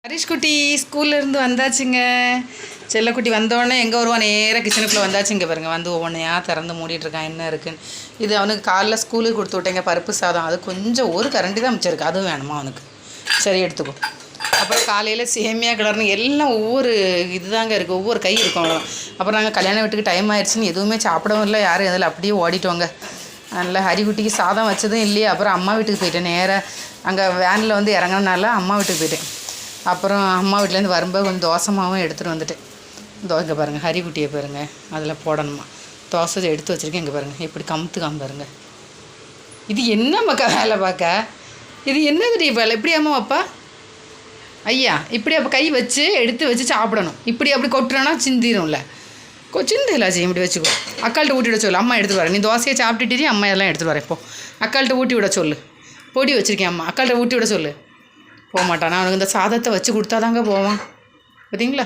ஹரிஷ்குட்டி ஸ்கூல்லேருந்து வந்தாச்சுங்க. செல்லக்குட்டி வந்தோடனே எங்கே வருவான், நேராக கிச்சனுக்குள்ளே வந்தாச்சு. இங்கே பாருங்கள், வந்து ஒவ்வொன்றையாக திறந்து மூடிட்டுருக்கான். என்ன இருக்குன்னு இது அவனுக்கு காலைல ஸ்கூலுக்கு கொடுத்து விட்டேங்க. பருப்பு சாதம், அது கொஞ்சம் ஒரு கரண்டி தான் மிச்சிருக்கு, அதுவும் வேணுமா அவனுக்கு? சரி எடுத்துக்கோ. அப்புறம் காலையில் சேமியா கிளறணும், எல்லாம் ஒவ்வொரு இதுதாங்க இருக்குது, ஒவ்வொரு கை இருக்கும் அவ்வளோ. அப்புறம் நாங்கள் கல்யாண வீட்டுக்கு டைம் ஆயிடுச்சுன்னு எதுவுமே சாப்பிடவும் இல்லை, யாரும் இதில் அப்படியே ஓடிட்டோங்க. நல்லா ஹரிக்குட்டிக்கு சாதம் வச்சதும் இல்லையே. அப்புறம் அம்மா வீட்டுக்கு போயிட்டேன். நேராக அங்கே வேனில் வந்து இறங்கினால அம்மா வீட்டுக்கு போயிட்டேன். அப்புறம் அம்மா வீட்டிலேருந்து வரும்போது கொஞ்சம் தோசை மாவும் எடுத்துகிட்டு வந்துட்டேன். இங்கே பாருங்கள், ஹரிக்குட்டியை பாருங்கள், அதில் போடணுமா தோசை எடுத்து வச்சுருக்கேன். இங்கே பாருங்கள் எப்படி கமுத்துக்காம பாருங்கள். இது என்ன மக்கா வேலை பார்க்க, இது என்னது வேலை? இப்படி அம்மா அப்பா ஐயா இப்படி அப்போ கை வச்சு எடுத்து வச்சு சாப்பிடணும். இப்படி அப்படி கொட்டுறோன்னா சிந்திடும்ல, சிந்தில செய்ய இப்படி வச்சுக்கோ. அக்காள்கிட்ட ஊட்டி விட சொல்லு, அம்மா எடுத்துகிட்டு வரேன். நீ தோசையை சாப்பிட்டுட்டு அம்மா எல்லாம் எடுத்துகிட்டு வரேன். இப்போ அக்காள்கிட்ட ஊட்டி விட சொல்லு, பொடி வச்சுருக்கேன் அம்மா, அக்காள்கிட்ட ஊட்டி விட சொல்லு. போக மாட்டானா? அவனுக்கு இந்த சாதத்தை வச்சு கொடுத்தாதாங்க போவான், பார்த்தீங்களா?